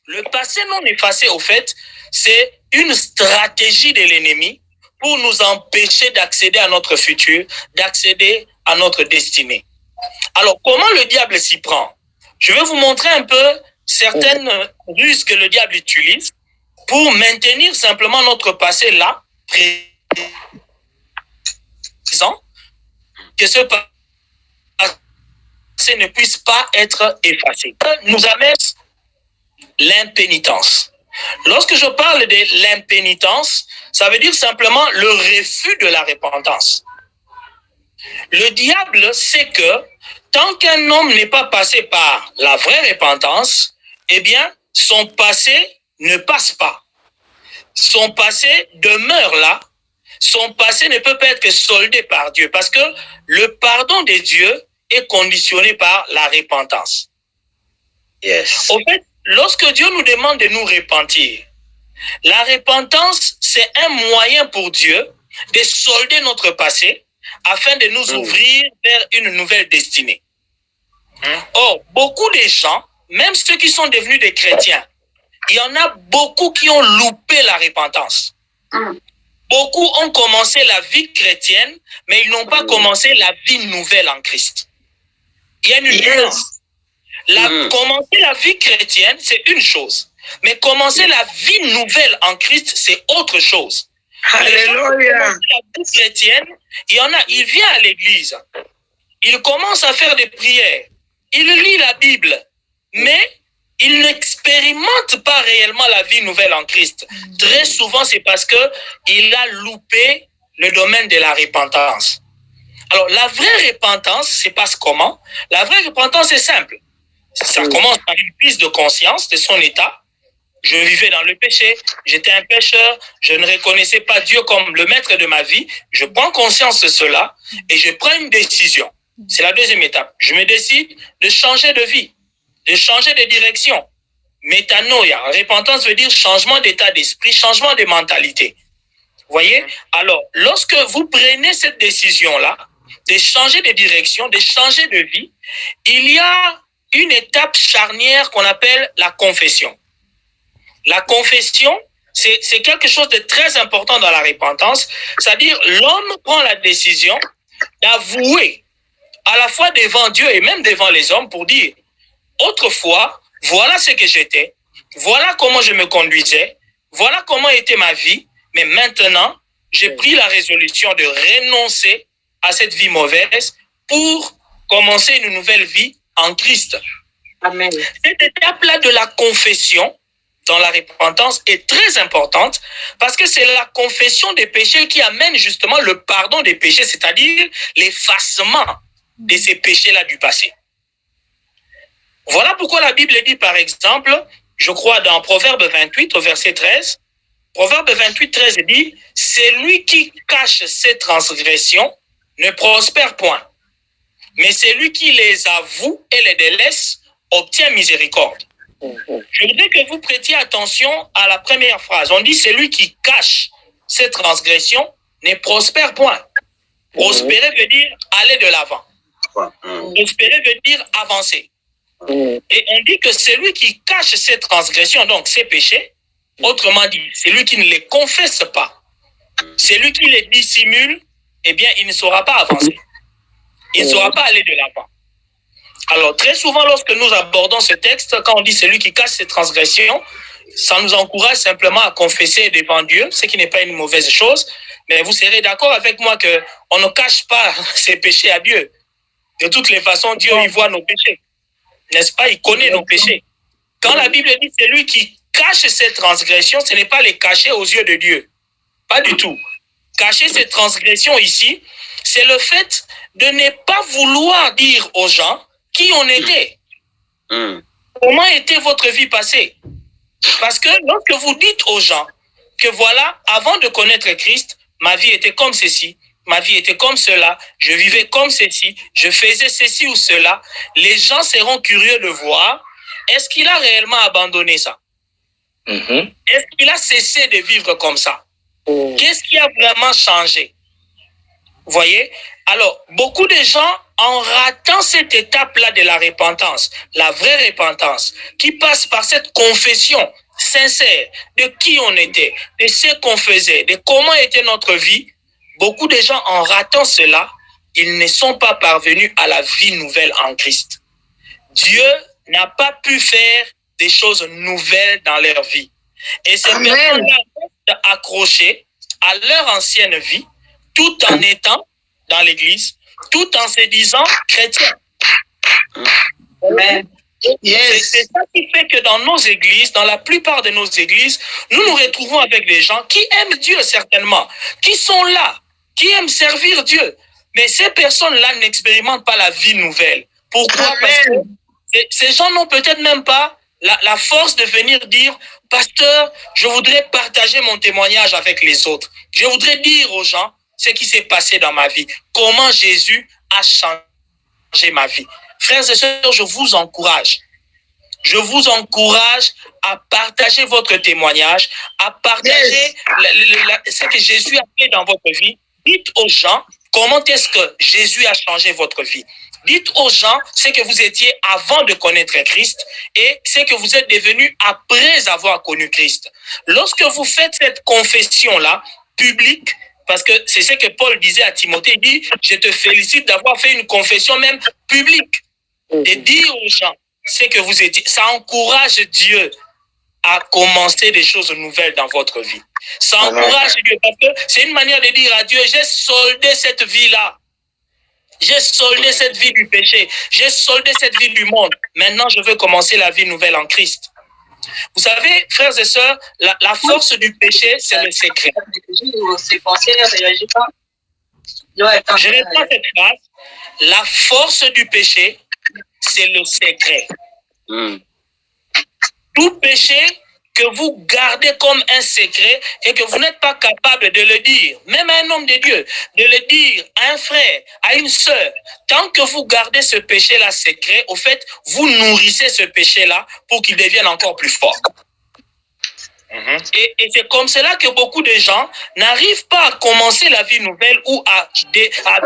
Le passé non effacé, au fait, c'est une stratégie de l'ennemi pour nous empêcher d'accéder à notre futur, d'accéder à notre destinée. Alors, comment le diable s'y prend? Je vais vous montrer un peu certaines ruses que le diable utilise pour maintenir simplement notre passé là, présent, que ce passé ne puisse pas être effacé. Nous amène l'impénitence. Lorsque je parle de l'impénitence, ça veut dire simplement le refus de la repentance. Le diable sait que tant qu'un homme n'est pas passé par la vraie repentance, eh bien, son passé ne passe pas. Son passé demeure là. Son passé ne peut pas être soldé par Dieu parce que le pardon de Dieu est conditionné par la repentance. Yes. Au fait, lorsque Dieu nous demande de nous repentir, la repentance, c'est un moyen pour Dieu de solder notre passé afin de nous ouvrir vers une nouvelle destinée. Or, beaucoup de gens, même ceux qui sont devenus des chrétiens, il y en a beaucoup qui ont loupé la repentance. Beaucoup ont commencé la vie chrétienne, mais ils n'ont pas commencé la vie nouvelle en Christ. Il y a une nuance. Commencer la vie chrétienne, c'est une chose. Mais commencer la vie nouvelle en Christ, c'est autre chose. Alléluia. La vie chrétienne, il y en a, il vient à l'église. Il commence à faire des prières. Il lit la Bible. Mais il n'expérimente pas réellement la vie nouvelle en Christ. Très souvent, c'est parce qu'il a loupé le domaine de la repentance. Alors, la vraie repentance, c'est passe comment? La vraie repentance est simple. Ça commence par une prise de conscience de son état. Je vivais dans le péché, j'étais un pécheur, je ne reconnaissais pas Dieu comme le maître de ma vie. Je prends conscience de cela et je prends une décision. C'est la deuxième étape. Je me décide de changer de vie, de changer de direction. Métanoïa, repentance veut dire changement d'état d'esprit, changement de mentalité. Vous voyez? Alors, lorsque vous prenez cette décision-là, de changer de direction, de changer de vie, il y a une étape charnière qu'on appelle la confession. La confession, c'est quelque chose de très important dans la repentance, c'est-à-dire l'homme prend la décision d'avouer à la fois devant Dieu et même devant les hommes pour dire, autrefois, voilà ce que j'étais, voilà comment je me conduisais, voilà comment était ma vie, mais maintenant, j'ai pris la résolution de renoncer à cette vie mauvaise pour commencer une nouvelle vie en Christ. Amen. Cette étape-là de la confession dans la repentance est très importante parce que c'est la confession des péchés qui amène justement le pardon des péchés, c'est-à-dire l'effacement de ces péchés-là du passé. Voilà pourquoi la Bible dit par exemple, je crois dans Proverbe 28 au verset 13, Proverbe 28, 13 dit, « Celui qui cache ses transgressions ne prospère point, mais celui qui les avoue et les délaisse obtient miséricorde. » Je voudrais que vous prêtiez attention à la première phrase. On dit, celui qui cache ses transgressions ne prospère point. Prospérer veut dire aller de l'avant. Prospérer veut dire avancer. Et on dit que celui qui cache ses transgressions, donc ses péchés, autrement dit, celui qui ne les confesse pas, celui qui les dissimule, eh bien, il ne saura pas avancer. Il ne saura pas aller de l'avant. Alors, très souvent, lorsque nous abordons ce texte, quand on dit celui qui cache ses transgressions, ça nous encourage simplement à confesser devant Dieu, ce qui n'est pas une mauvaise chose, mais vous serez d'accord avec moi qu'on ne cache pas ses péchés à Dieu. De toutes les façons, Dieu y voit nos péchés. N'est-ce pas? Il connaît nos péchés. Quand la Bible dit celui qui cache ses transgressions, ce n'est pas les cacher aux yeux de Dieu. Pas du tout. Cacher ses transgressions ici, c'est le fait de ne pas vouloir dire aux gens qui on était. Comment était votre vie passée? Parce que lorsque vous dites aux gens que voilà, avant de connaître Christ, ma vie était comme ceci, ma vie était comme cela, je vivais comme ceci, je faisais ceci ou cela, les gens seront curieux de voir, est-ce qu'il a réellement abandonné ça? Est-ce qu'il a cessé de vivre comme ça? Qu'est-ce qui a vraiment changé? Voyez? Alors, beaucoup de gens, en ratant cette étape-là de la repentance, la vraie repentance, qui passe par cette confession sincère de qui on était, de ce qu'on faisait, de comment était notre vie, beaucoup de gens, en ratant cela, ils ne sont pas parvenus à la vie nouvelle en Christ. Dieu n'a pas pu faire des choses nouvelles dans leur vie. Et ces personnes-là restent accrochées à leur ancienne vie, tout en étant dans l'église, tout en se disant chrétien. Amen. Yes. C'est ça qui fait que dans nos églises, dans la plupart de nos églises, nous nous retrouvons avec des gens qui aiment Dieu certainement, qui sont là, qui aiment servir Dieu. Mais ces personnes-là n'expérimentent pas la vie nouvelle. Pourquoi? Amen. Parce que ces gens n'ont peut-être même pas la force de venir dire, pasteur, je voudrais partager mon témoignage avec les autres. Je voudrais dire aux gens ce qui s'est passé dans ma vie, comment Jésus a changé ma vie. Frères et sœurs, je vous encourage à partager votre témoignage, à partager ce que Jésus a fait dans votre vie. Dites aux gens comment est-ce que Jésus a changé votre vie. Dites aux gens ce que vous étiez avant de connaître Christ et ce que vous êtes devenu après avoir connu Christ. Lorsque vous faites cette confession-là, publique, parce que c'est ce que Paul disait à Timothée, il dit, je te félicite d'avoir fait une confession même publique, de dire aux gens ce que vous étiez. Ça encourage Dieu à commencer des choses nouvelles dans votre vie. Ça encourage Dieu, parce que c'est une manière de dire à Dieu, j'ai soldé cette vie-là. J'ai soldé cette vie du péché. J'ai soldé cette vie du monde. Maintenant, je veux commencer la vie nouvelle en Christ. Vous savez, frères et sœurs, la force du péché, c'est le secret. Je reprends cette phrase. La force du péché, c'est le secret. Tout péché que vous gardez comme un secret et que vous n'êtes pas capable de le dire, même à un homme de Dieu, de le dire à un frère, à une sœur, tant que vous gardez ce péché-là secret, au fait, vous nourrissez ce péché-là pour qu'il devienne encore plus fort. Et c'est comme cela que beaucoup de gens n'arrivent pas à commencer la vie nouvelle ou à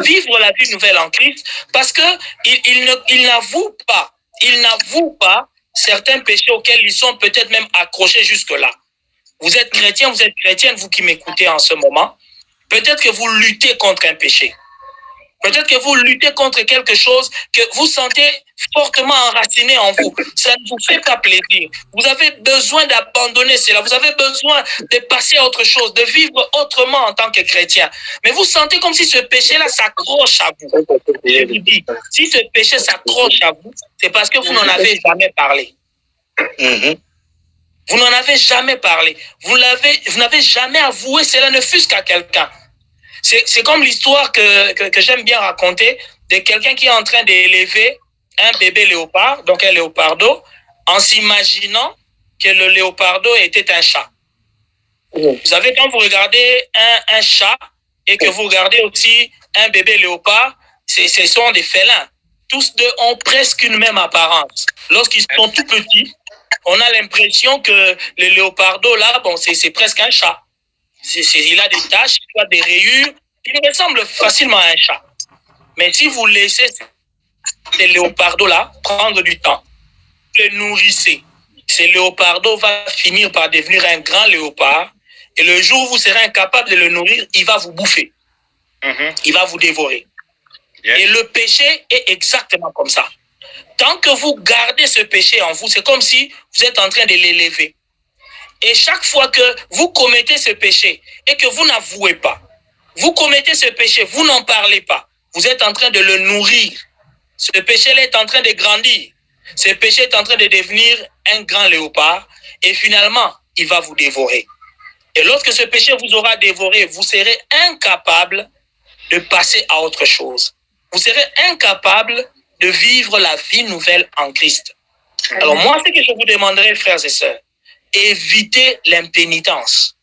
vivre la vie nouvelle en Christ parce qu'ils n'avouent pas certains péchés auxquels ils sont peut-être même accrochés jusque-là. Vous êtes chrétien, vous êtes chrétienne, vous qui m'écoutez en ce moment, peut-être que vous luttez contre un péché. Peut-être que vous luttez contre quelque chose que vous sentez fortement enraciné en vous. Ça ne vous fait pas plaisir. Vous avez besoin d'abandonner cela. Vous avez besoin de passer à autre chose, de vivre autrement en tant que chrétien. Mais vous sentez comme si ce péché-là s'accroche à vous. Je vous dis, si ce péché s'accroche à vous, c'est parce que vous n'en avez jamais parlé. Vous n'en avez jamais parlé. Vous n'avez jamais avoué cela, ne fût-ce qu'à quelqu'un. C'est comme l'histoire que j'aime bien raconter de quelqu'un qui est en train d'élever un bébé léopard, donc un léopardo, en s'imaginant que le léopardo était un chat. Vous savez, quand vous regardez un chat et que vous regardez aussi un bébé léopard, ce sont des félins. Tous deux ont presque une même apparence. Lorsqu'ils sont tout petits, on a l'impression que le léopardo, là, bon, c'est presque un chat. Il a des taches, des rayures. Il ressemble facilement à un chat. Mais si vous laissez ces léopardos-là prendre du temps, le nourrissez, ce léopardo va finir par devenir un grand léopard. Et le jour où vous serez incapable de le nourrir, il va vous bouffer. Il va vous dévorer. Et le péché est exactement comme ça. Tant que vous gardez ce péché en vous, c'est comme si vous êtes en train de l'élever. Et chaque fois que vous commettez ce péché et que vous n'avouez pas, vous commettez ce péché, vous n'en parlez pas, vous êtes en train de le nourrir. Ce péché-là est en train de grandir. Ce péché est en train de devenir un grand léopard et finalement, il va vous dévorer. Et lorsque ce péché vous aura dévoré, vous serez incapable de passer à autre chose. Vous serez incapable de vivre la vie nouvelle en Christ. Alors moi, ce que je vous demanderai, frères et sœurs, évitez l'impénitence.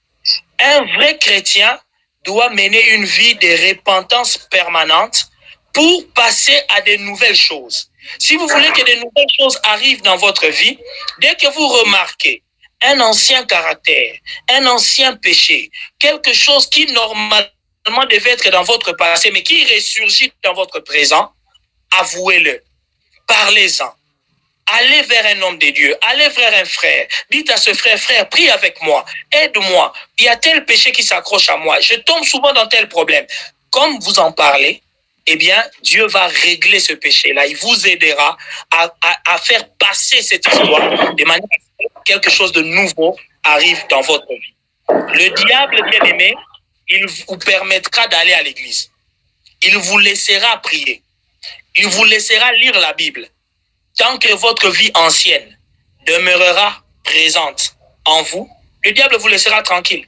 Un vrai chrétien doit mener une vie de repentance permanente pour passer à de nouvelles choses. Si vous voulez que de nouvelles choses arrivent dans votre vie, dès que vous remarquez un ancien caractère, un ancien péché, quelque chose qui normalement normalement devait être dans votre passé, mais qui ressurgit dans votre présent, avouez-le. Parlez-en. Allez vers un homme de Dieu, allez vers un frère. Dites à ce frère, frère, prie avec moi, aide-moi. Il y a tel péché qui s'accroche à moi. Je tombe souvent dans tel problème. Comme vous en parlez, eh bien, Dieu va régler ce péché-là. Il vous aidera à faire passer cette histoire de manière que quelque chose de nouveau arrive dans votre vie. Le diable, bien aimé, il vous permettra d'aller à l'église. Il vous laissera prier. Il vous laissera lire la Bible. Tant que votre vie ancienne demeurera présente en vous, le diable vous laissera tranquille.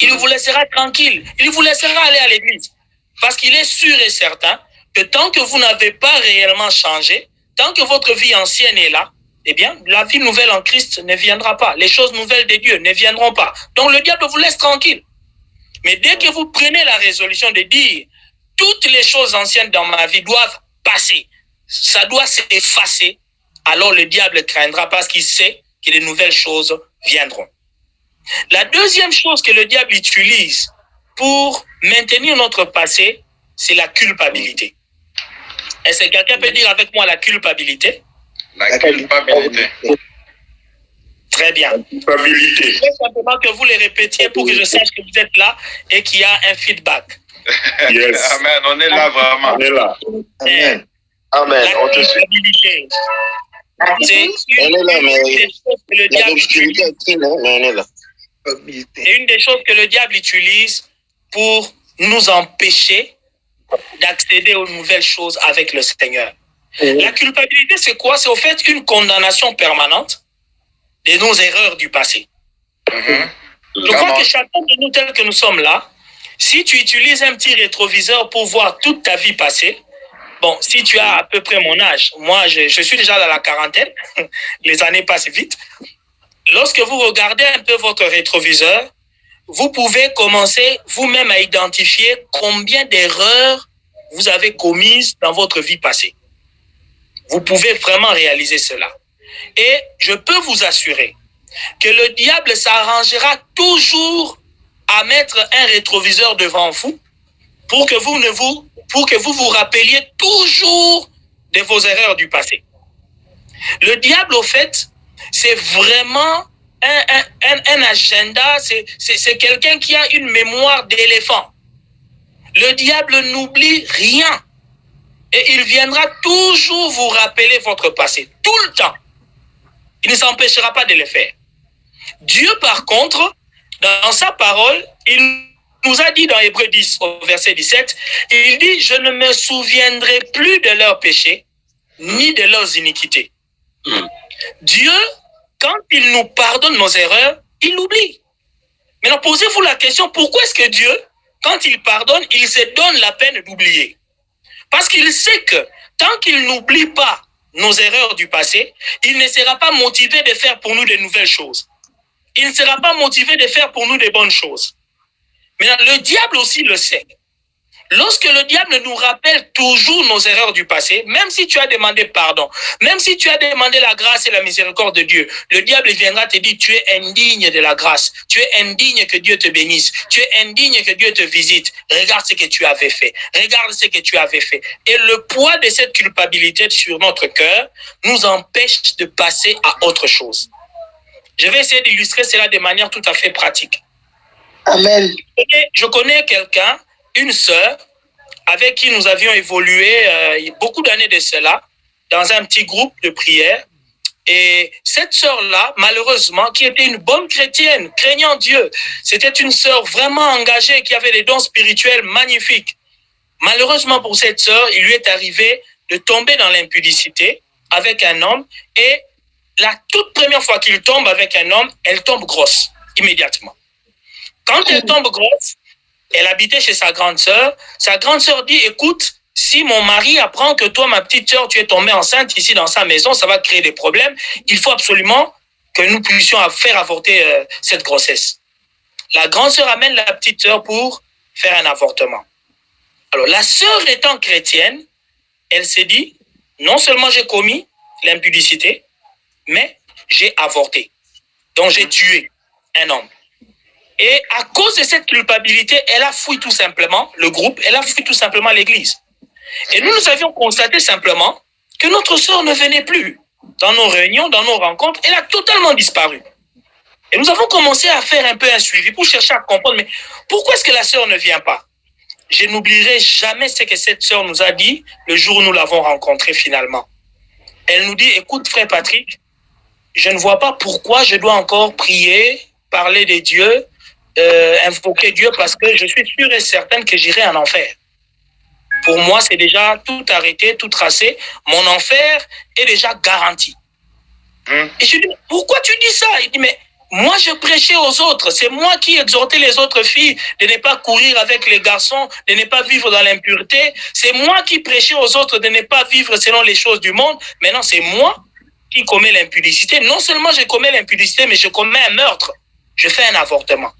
Il vous laissera tranquille. Il vous laissera aller à l'église. Parce qu'il est sûr et certain que tant que vous n'avez pas réellement changé, tant que votre vie ancienne est là, eh bien, la vie nouvelle en Christ ne viendra pas. Les choses nouvelles de Dieu ne viendront pas. Donc le diable vous laisse tranquille. Mais dès que vous prenez la résolution de dire toutes les choses anciennes dans ma vie doivent passer, ça doit s'effacer, alors le diable craindra parce qu'il sait que les nouvelles choses viendront. La deuxième chose que le diable utilise pour maintenir notre passé, c'est la culpabilité. Est-ce que quelqu'un peut dire avec moi la culpabilité? La culpabilité. Très bien. Culpabilité. Je veux simplement que vous les répétiez pour que je sache que vous êtes là et qu'il y a un feedback. Yes. Amen, on est là vraiment. On est là. Amen. Amen, La on te suit. culpabilité, c'est On est là, mais une des choses que le il y a diable l'obscurité utilise. aussi, non? Mais on est là. C'est une des choses que le diable utilise pour nous empêcher d'accéder aux nouvelles choses avec le Seigneur. La culpabilité, c'est quoi? C'est au fait une condamnation permanente de nos erreurs du passé. Je crois que chacun de nous, tel que nous sommes là, si tu utilises un petit rétroviseur pour voir toute ta vie passée, bon, si tu as à peu près mon âge, moi je suis déjà dans la quarantaine, les années passent vite. Lorsque vous regardez un peu votre rétroviseur, vous pouvez commencer vous-même à identifier combien d'erreurs vous avez commises dans votre vie passée. Vous pouvez vraiment réaliser cela. Et je peux vous assurer que le diable s'arrangera toujours à mettre un rétroviseur devant vous pour que vous vous rappeliez toujours de vos erreurs du passé. Le diable, au fait, c'est vraiment un agenda, c'est quelqu'un qui a une mémoire d'éléphant. Le diable n'oublie rien. Et il viendra toujours vous rappeler votre passé, tout le temps. Il ne s'empêchera pas de le faire. Dieu, par contre, dans sa parole, il nous a dit dans Hébreux 10, au verset 17, il dit, je ne me souviendrai plus de leurs péchés, ni de leurs iniquités. Dieu, quand il nous pardonne nos erreurs, il l'oublie. Maintenant, posez-vous la question, pourquoi est-ce que Dieu, quand il pardonne, il se donne la peine d'oublier? Parce qu'il sait que tant qu'il n'oublie pas nos erreurs du passé, il ne sera pas motivé de faire pour nous de nouvelles choses. Il ne sera pas motivé de faire pour nous de bonnes choses. Mais le diable aussi le sait. Lorsque le diable nous rappelle toujours nos erreurs du passé, même si tu as demandé pardon, même si tu as demandé la grâce et la miséricorde de Dieu, le diable viendra te dire, tu es indigne de la grâce, tu es indigne que Dieu te bénisse, tu es indigne que Dieu te visite. Regarde ce que tu avais fait, regarde ce que tu avais fait. Et le poids de cette culpabilité sur notre cœur nous empêche de passer à autre chose. Je vais essayer d'illustrer cela de manière tout à fait pratique. Amen. Je connais quelqu'un, une sœur, avec qui nous avions évolué beaucoup d'années de cela, dans un petit groupe de prière. Et cette sœur-là, malheureusement, qui était une bonne chrétienne, craignant Dieu, c'était une sœur vraiment engagée, qui avait des dons spirituels magnifiques. Malheureusement pour cette sœur, il lui est arrivé de tomber dans l'impudicité avec un homme. Et la toute première fois qu'il tombe avec un homme, elle tombe grosse, immédiatement. Quand elle tombe grosse, elle habitait chez sa grande sœur. Sa grande sœur dit, écoute, si mon mari apprend que toi, ma petite sœur, tu es tombée enceinte ici dans sa maison, ça va créer des problèmes. Il faut absolument que nous puissions faire avorter cette grossesse. La grande sœur amène la petite sœur pour faire un avortement. Alors, la sœur étant chrétienne, elle s'est dit, non seulement j'ai commis l'impudicité, mais j'ai avorté. Donc, j'ai tué un homme. Et à cause de cette culpabilité, elle a fui tout simplement le groupe, elle a fui tout simplement l'église. Et nous avions constaté simplement que notre sœur ne venait plus dans nos réunions, dans nos rencontres. Elle a totalement disparu. Et nous avons commencé à faire un peu un suivi pour chercher à comprendre, mais pourquoi est-ce que la sœur ne vient pas? Je n'oublierai jamais ce que cette sœur nous a dit le jour où nous l'avons rencontrée finalement. Elle nous dit, écoute frère Patrick, je ne vois pas pourquoi je dois encore prier, parler de Dieu, invoquer Dieu, parce que je suis sûre et certaine que j'irai en enfer. Pour moi, c'est déjà tout arrêté, tout tracé. Mon enfer est déjà garanti. Et je dis, pourquoi tu dis ça? Il dit, mais moi, je prêchais aux autres. C'est moi qui exhortais les autres filles de ne pas courir avec les garçons, de ne pas vivre dans l'impureté. C'est moi qui prêchais aux autres de ne pas vivre selon les choses du monde. Maintenant, c'est moi qui commets l'impudicité. Non seulement je commets l'impudicité, mais je commets un meurtre. Je fais un avortement.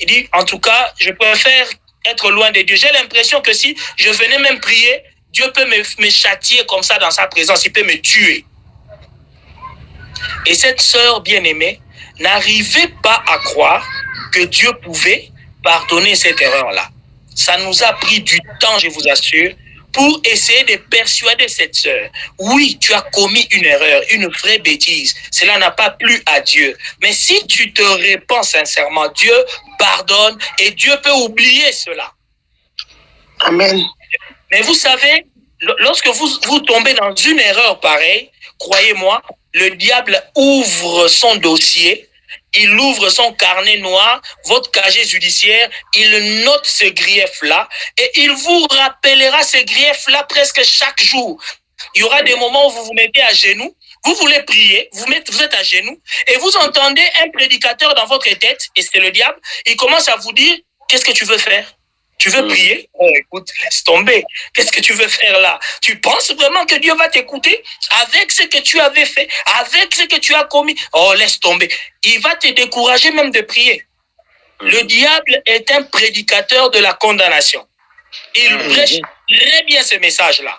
Il dit, en tout cas, je préfère être loin de Dieu. J'ai l'impression que si je venais même prier, Dieu peut me châtier comme ça dans sa présence. Il peut me tuer. Et cette sœur bien-aimée n'arrivait pas à croire que Dieu pouvait pardonner cette erreur-là. Ça nous a pris du temps, je vous assure, pour essayer de persuader cette sœur. Oui, tu as commis une erreur, une vraie bêtise. Cela n'a pas plu à Dieu. Mais si tu te répands sincèrement, Dieu pardonne et Dieu peut oublier cela. Amen. Mais vous savez, lorsque vous tombez dans une erreur pareille, croyez-moi, le diable ouvre son dossier, il ouvre son carnet noir, votre casier judiciaire, il note ce grief-là et il vous rappellera ce grief-là presque chaque jour. Il y aura des moments où vous vous mettez à genoux, vous voulez prier, vous êtes à genoux et vous entendez un prédicateur dans votre tête, et c'est le diable, il commence à vous dire, qu'est-ce que tu veux faire? Tu veux prier? Oh, écoute, laisse tomber. Qu'est-ce que tu veux faire là? Tu penses vraiment que Dieu va t'écouter avec ce que tu avais fait, avec ce que tu as commis? Oh, laisse tomber. Il va te décourager même de prier. Le diable est un prédicateur de la condamnation. Il prêche très bien ce message-là.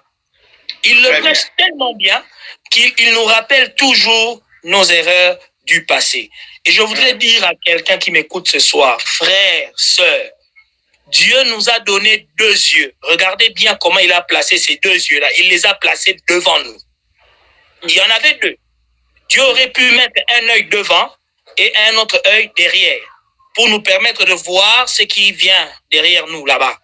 Il le prêche tellement bien qu'il nous rappelle toujours nos erreurs du passé. Et je voudrais dire à quelqu'un qui m'écoute ce soir, frère, sœur, Dieu nous a donné deux yeux. Regardez bien comment il a placé ces deux yeux-là. Il les a placés devant nous. Il y en avait deux. Dieu aurait pu mettre un œil devant et un autre œil derrière pour nous permettre de voir ce qui vient derrière nous là-bas.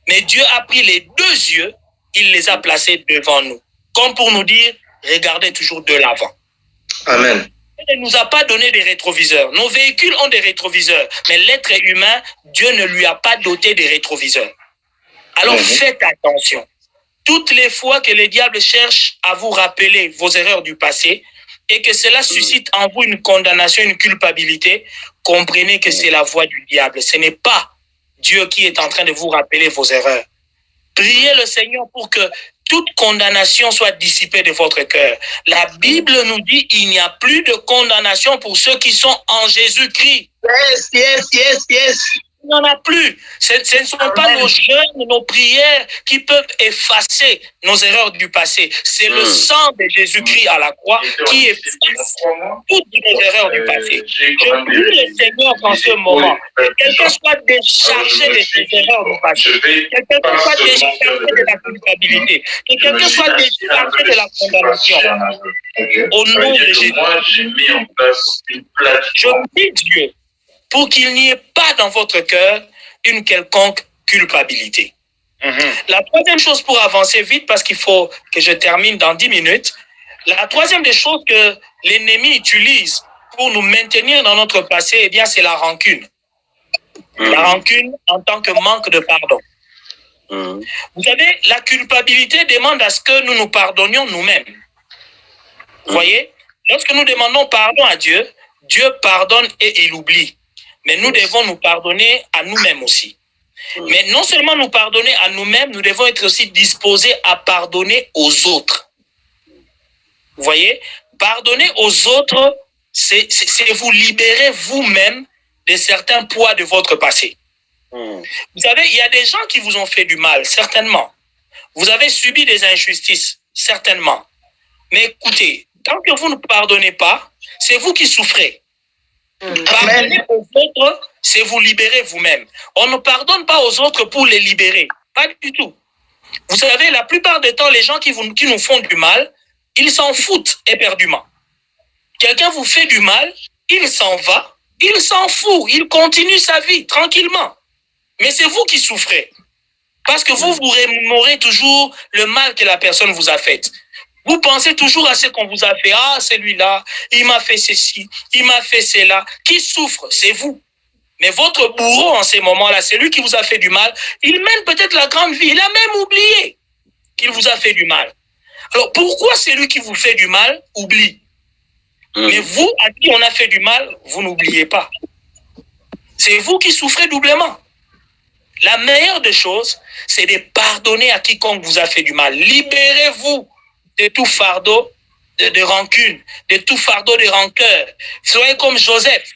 Mais Dieu a pris les deux yeux, il les a placés devant nous. Comme pour nous dire, regardez toujours de l'avant. Amen. Il ne nous a pas donné des rétroviseurs. Nos véhicules ont des rétroviseurs, mais l'être humain, Dieu ne lui a pas doté des rétroviseurs. Alors faites attention. Toutes les fois que le diable cherche à vous rappeler vos erreurs du passé et que cela suscite en vous une condamnation, une culpabilité, comprenez que c'est la voix du diable. Ce n'est pas Dieu qui est en train de vous rappeler vos erreurs. Priez le Seigneur pour que toute condamnation soit dissipée de votre cœur. La Bible nous dit qu'il n'y a plus de condamnation pour ceux qui sont en Jésus-Christ. Yes. Il n'y en a plus. Ce ne sont pas nos jeûnes, nos prières qui peuvent effacer nos erreurs du passé. C'est le sang de Jésus-Christ à la croix qui efface toutes nos erreurs du passé. Je prie le Seigneur en ce moment que quelqu'un soit déchargé de ses erreurs du passé. Que quelqu'un soit déchargé de la culpabilité. Que quelqu'un soit déchargé de la condamnation. Au nom de Jésus, je prie Dieu pour qu'il n'y ait pas dans votre cœur une quelconque culpabilité. La troisième chose pour avancer vite, parce qu'il faut que je termine dans 10 minutes, la troisième des choses que l'ennemi utilise pour nous maintenir dans notre passé, eh bien, c'est la rancune. La rancune en tant que manque de pardon. Vous savez, la culpabilité demande à ce que nous nous pardonnions nous-mêmes. Vous voyez, lorsque nous demandons pardon à Dieu, Dieu pardonne et il oublie. Mais nous devons nous pardonner à nous-mêmes aussi. Mais non seulement nous pardonner à nous-mêmes, nous devons être aussi disposés à pardonner aux autres. Vous voyez, pardonner aux autres, c'est vous libérer vous-même de certains poids de votre passé. Vous savez, il y a des gens qui vous ont fait du mal, certainement. Vous avez subi des injustices, certainement. Mais écoutez, tant que vous ne pardonnez pas, c'est vous qui souffrez. Pardonner aux autres, c'est vous libérer vous-même. On ne pardonne pas aux autres pour les libérer. Pas du tout. Vous savez, la plupart des temps, les gens qui nous font du mal, ils s'en foutent éperdument. Quelqu'un vous fait du mal, il s'en va, il s'en fout, il continue sa vie tranquillement. Mais c'est vous qui souffrez. Parce que vous remémorez toujours le mal que la personne vous a fait. Vous pensez toujours à ce qu'on vous a fait. Ah, celui-là, il m'a fait ceci, il m'a fait cela. Qui souffre? C'est vous. Mais votre bourreau en ces moments-là, c'est lui qui vous a fait du mal. Il mène peut-être la grande vie. Il a même oublié qu'il vous a fait du mal. Alors pourquoi celui qui vous fait du mal oublie? Mais vous, à qui on a fait du mal, vous n'oubliez pas. C'est vous qui souffrez doublement. La meilleure des choses, c'est de pardonner à quiconque vous a fait du mal. Libérez-vous de tout fardeau de rancune, de tout fardeau de rancœur. Soyez comme Joseph.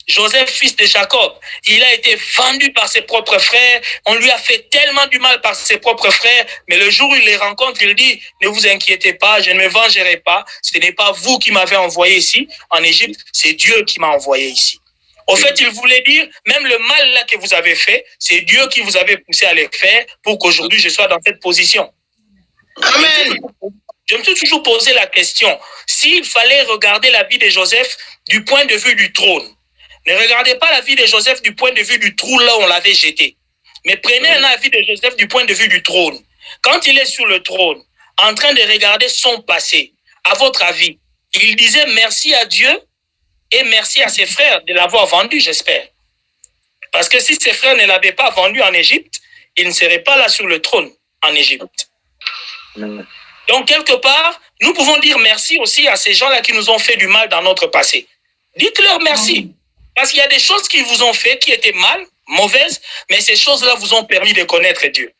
Joseph, fils de Jacob, il a été vendu par ses propres frères. On lui a fait tellement du mal par ses propres frères. Mais le jour où il les rencontre, il dit, ne vous inquiétez pas, je ne me vengerai pas. Ce n'est pas vous qui m'avez envoyé ici, en Égypte, c'est Dieu qui m'a envoyé ici. Au fait, il voulais dire, même le mal là que vous avez fait, c'est Dieu qui vous avait poussé à le faire pour qu'aujourd'hui je sois dans cette position. Amen. Je me suis toujours posé la question, s'il fallait regarder la vie de Joseph du point de vue du trône, ne regardez pas la vie de Joseph du point de vue du trou là où on l'avait jeté, mais prenez la vie de Joseph du point de vue du trône. Quand il est sur le trône, en train de regarder son passé, à votre avis, il disait merci à Dieu et merci à ses frères de l'avoir vendu, j'espère. Parce que si ses frères ne l'avaient pas vendu en Égypte, il ne serait pas là sur le trône en Égypte. Donc, quelque part, nous pouvons dire merci aussi à ces gens-là qui nous ont fait du mal dans notre passé. Dites-leur merci. Parce qu'il y a des choses qu'ils vous ont fait qui étaient mal, mauvaises, mais ces choses-là vous ont permis de connaître Dieu.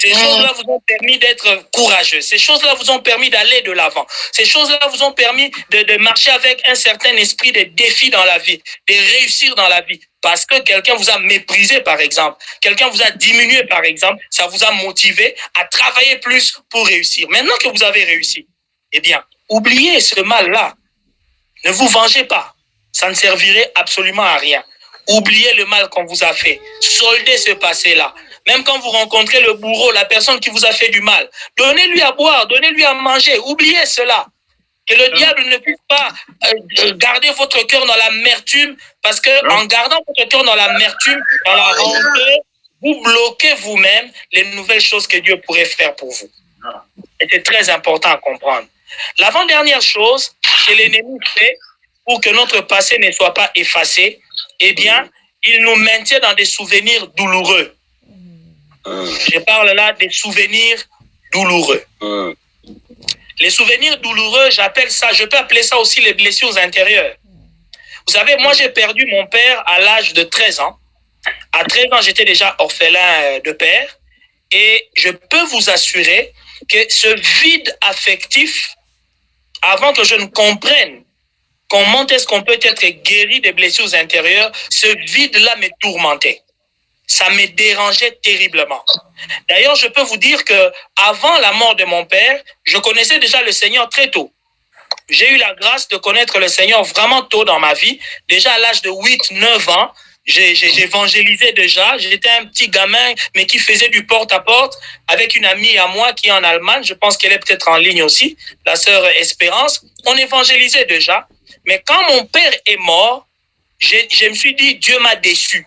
Ces choses-là vous ont permis d'être courageux. Ces choses-là vous ont permis d'aller de l'avant. Ces choses-là vous ont permis de marcher avec un certain esprit de défi dans la vie, de réussir dans la vie. Parce que quelqu'un vous a méprisé, par exemple. Quelqu'un vous a diminué, par exemple. Ça vous a motivé à travailler plus pour réussir. Maintenant que vous avez réussi, eh bien, oubliez ce mal-là. Ne vous vengez pas. Ça ne servirait absolument à rien. Oubliez le mal qu'on vous a fait. Soldez ce passé-là. Même quand vous rencontrez le bourreau, la personne qui vous a fait du mal, donnez-lui à boire, donnez-lui à manger. Oubliez cela. Que le diable ne puisse pas garder votre cœur dans l'amertume, parce qu'en gardant votre cœur dans l'amertume, dans la rancœur, vous bloquez vous-même les nouvelles choses que Dieu pourrait faire pour vous. Et c'est très important à comprendre. L'avant-dernière chose que l'ennemi fait pour que notre passé ne soit pas effacé, eh bien, il nous maintient dans des souvenirs douloureux. Je parle là des souvenirs douloureux. Les souvenirs douloureux, j'appelle ça, je peux appeler ça aussi les blessures intérieures. Vous savez, moi j'ai perdu mon père à l'âge de 13 ans. À 13 ans, j'étais déjà orphelin de père. Et je peux vous assurer que ce vide affectif, avant que je ne comprenne comment est-ce qu'on peut être guéri des blessures intérieures, ce vide-là me tourmentait. Ça me dérangeait terriblement. D'ailleurs, je peux vous dire que avant la mort de mon père, je connaissais déjà le Seigneur très tôt. J'ai eu la grâce de connaître le Seigneur vraiment tôt dans ma vie. Déjà à l'âge de 8-9 ans, j'évangélisais déjà. J'étais un petit gamin, mais qui faisait du porte-à-porte avec une amie à moi qui est en Allemagne. Je pense qu'elle est peut-être en ligne aussi, la sœur Espérance. On évangélisait déjà. Mais quand mon père est mort, je me suis dit, Dieu m'a déçu.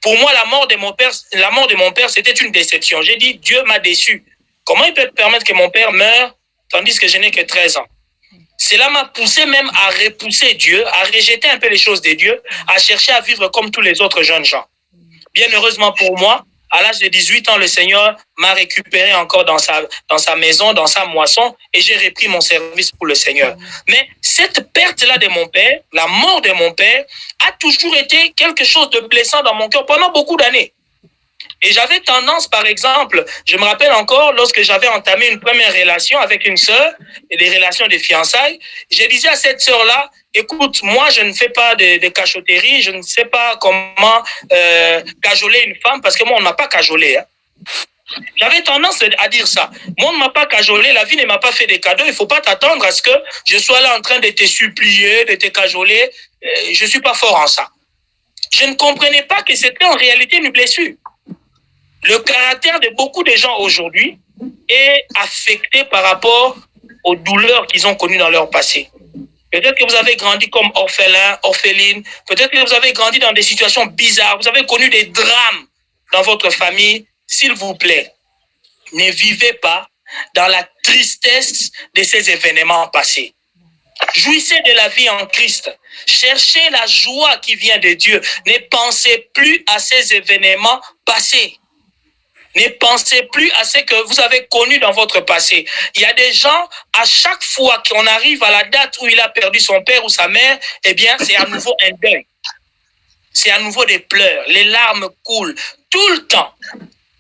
Pour moi, la mort de mon père, c'était une déception. J'ai dit, Dieu m'a déçu. Comment il peut permettre que mon père meure tandis que je n'ai que 13 ans? Cela m'a poussé même à repousser Dieu, à rejeter un peu les choses de Dieu, à chercher à vivre comme tous les autres jeunes gens. Bien heureusement pour moi, à l'âge de 18 ans, le Seigneur m'a récupéré encore dans sa maison, dans sa moisson, et j'ai repris mon service pour le Seigneur. Mais cette perte-là de mon père, la mort de mon père, a toujours été quelque chose de blessant dans mon cœur pendant beaucoup d'années. Et j'avais tendance, par exemple, je me rappelle encore, lorsque j'avais entamé une première relation avec une sœur, et des relations de fiançailles, je disais à cette sœur-là, écoute, moi, je ne fais pas de cachotterie, je ne sais pas comment cajoler une femme, parce que moi, on ne m'a pas cajolé. Hein. J'avais tendance à dire ça. Moi, on ne m'a pas cajolé, la vie ne m'a pas fait des cadeaux, il ne faut pas t'attendre à ce que je sois là en train de te supplier, de te cajoler. je ne suis pas fort en ça. Je ne comprenais pas que c'était en réalité une blessure. Le caractère de beaucoup de gens aujourd'hui est affecté par rapport aux douleurs qu'ils ont connues dans leur passé. Peut-être que vous avez grandi comme orphelin, orpheline. Peut-être que vous avez grandi dans des situations bizarres. Vous avez connu des drames dans votre famille. S'il vous plaît, ne vivez pas dans la tristesse de ces événements passés. Jouissez de la vie en Christ. Cherchez la joie qui vient de Dieu. Ne pensez plus à ces événements passés. Ne pensez plus à ce que vous avez connu dans votre passé. Il y a des gens, à chaque fois qu'on arrive à la date où il a perdu son père ou sa mère, eh bien, c'est à nouveau un deuil. C'est à nouveau des pleurs. Les larmes coulent tout le temps.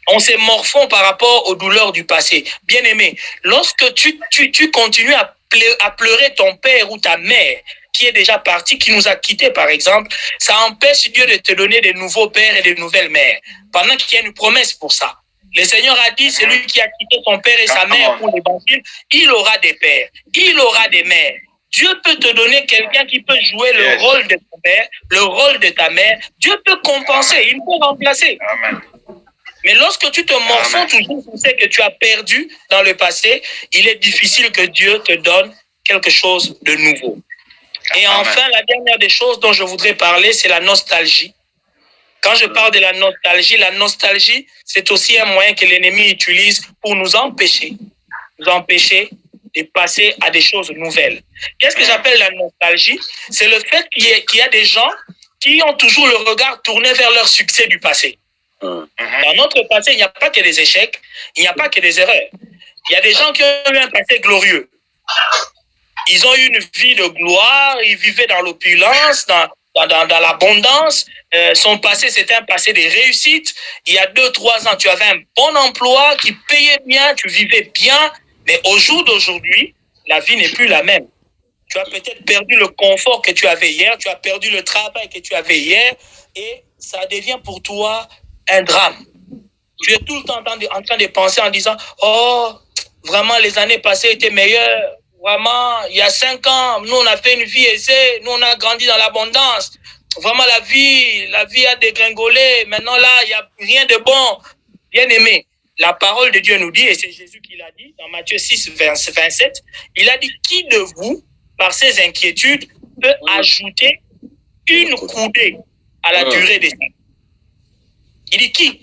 On se morfond par rapport aux douleurs du passé. Bien-aimé, lorsque tu continues à pleurer ton père ou ta mère, qui est déjà parti, qui nous a quittés par exemple, ça empêche Dieu de te donner de nouveaux pères et de nouvelles mères. Pendant qu'il y a une promesse pour ça. Le Seigneur a dit, celui qui a quitté son père et sa mère pour l'évangile, il aura des pères, il aura des mères. Dieu peut te donner quelqu'un qui peut jouer le rôle de ton père, le rôle de ta mère. Dieu peut compenser, il peut remplacer. Amen. Mais lorsque tu te morfonds toujours sur ce que tu as perdu dans le passé, il est difficile que Dieu te donne quelque chose de nouveau. Et enfin, la dernière des choses dont je voudrais parler, c'est la nostalgie. Quand je parle de la nostalgie, c'est aussi un moyen que l'ennemi utilise pour nous empêcher de passer à des choses nouvelles. Qu'est-ce que j'appelle la nostalgie? C'est le fait qu'il y a des gens qui ont toujours le regard tourné vers leur succès du passé. Dans notre passé, il n'y a pas que des échecs, il n'y a pas que des erreurs. Il y a des gens qui ont eu un passé glorieux. Ils ont eu une vie de gloire, ils vivaient dans l'opulence, dans l'abondance. Son passé, c'était un passé de réussite. Il y a 2-3 ans, tu avais un bon emploi qui payait bien, tu vivais bien. Mais au jour d'aujourd'hui, la vie n'est plus la même. Tu as peut-être perdu le confort que tu avais hier, tu as perdu le travail que tu avais hier, et ça devient pour toi un drame. Tu es tout le temps en train de penser en disant « Oh, vraiment, les années passées étaient meilleures. Vraiment, il y a 5 ans, nous, on a fait une vie aisée. Nous, on a grandi dans l'abondance. Vraiment, la vie a dégringolé. Maintenant, là, il n'y a rien de bon. » Bien aimé, la parole de Dieu nous dit, et c'est Jésus qui l'a dit, dans Matthieu 6, 27, il a dit « Qui de vous, par ses inquiétudes, peut ajouter une coudée à la durée des années ?» Il dit qui?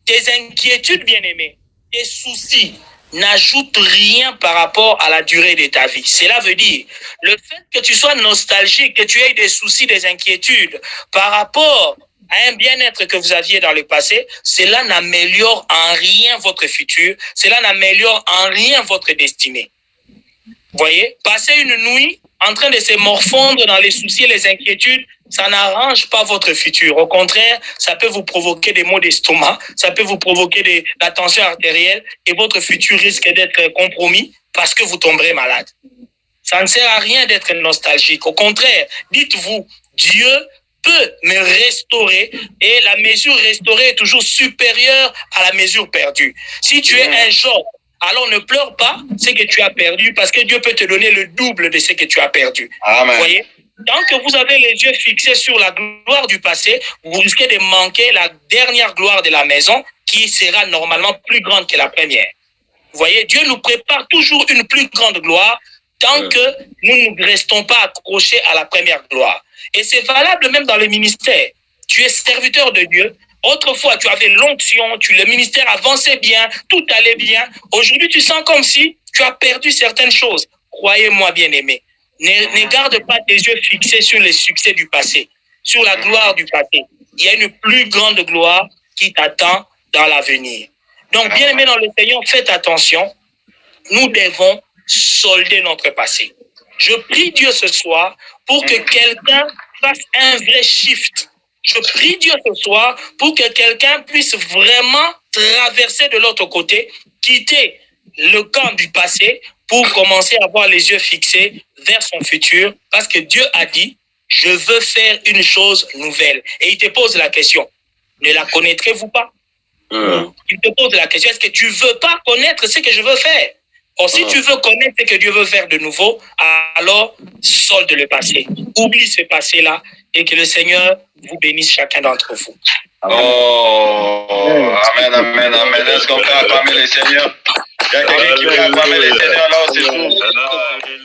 Tes inquiétudes, bien-aimés, tes soucis n'ajoutent rien par rapport à la durée de ta vie. Cela veut dire, le fait que tu sois nostalgique, que tu aies des soucis, des inquiétudes par rapport à un bien-être que vous aviez dans le passé, cela n'améliore en rien votre futur, cela n'améliore en rien votre destinée. Vous voyez, passer une nuit en train de se morfondre dans les soucis et les inquiétudes, ça n'arrange pas votre futur. Au contraire, ça peut vous provoquer des maux d'estomac, ça peut vous provoquer de la tension artérielle et votre futur risque d'être compromis parce que vous tomberez malade. Ça ne sert à rien d'être nostalgique. Au contraire, dites-vous, Dieu peut me restaurer et la mesure restaurée est toujours supérieure à la mesure perdue. Si tu es un Job, alors ne pleure pas ce que tu as perdu parce que Dieu peut te donner le double de ce que tu as perdu. Amen. Vous voyez? Tant que vous avez les yeux fixés sur la gloire du passé, vous risquez de manquer la dernière gloire de la maison qui sera normalement plus grande que la première. Vous voyez, Dieu nous prépare toujours une plus grande gloire tant que nous ne restons pas accrochés à la première gloire. Et c'est valable même dans le ministère. Tu es serviteur de Dieu. Autrefois, tu avais l'onction, le ministère avançait bien, tout allait bien. Aujourd'hui, tu sens comme si tu as perdu certaines choses. Croyez-moi, bien-aimé. Ne garde pas tes yeux fixés sur les succès du passé, sur la gloire du passé. Il y a une plus grande gloire qui t'attend dans l'avenir. Donc, bien-aimé dans le Seigneur, faites attention. Nous devons solder notre passé. Je prie Dieu ce soir pour que quelqu'un fasse un vrai shift. Je prie Dieu ce soir pour que quelqu'un puisse vraiment traverser de l'autre côté, quitter le camp du passé pour commencer à avoir les yeux fixés vers son futur, parce que Dieu a dit, je veux faire une chose nouvelle. Et il te pose la question, ne la connaîtrez-vous pas? Il te pose la question, est-ce que tu ne veux pas connaître ce que je veux faire? Or, si tu veux connaître ce que Dieu veut faire de nouveau, alors solde le passé. Oublie ce passé-là et que le Seigneur vous bénisse chacun d'entre vous. Oh, amen, amen, amen. Est-ce qu'on peut acclamer le Seigneur? Il y a quelqu'un qui peut acclamer le Seigneur là où c'est tout.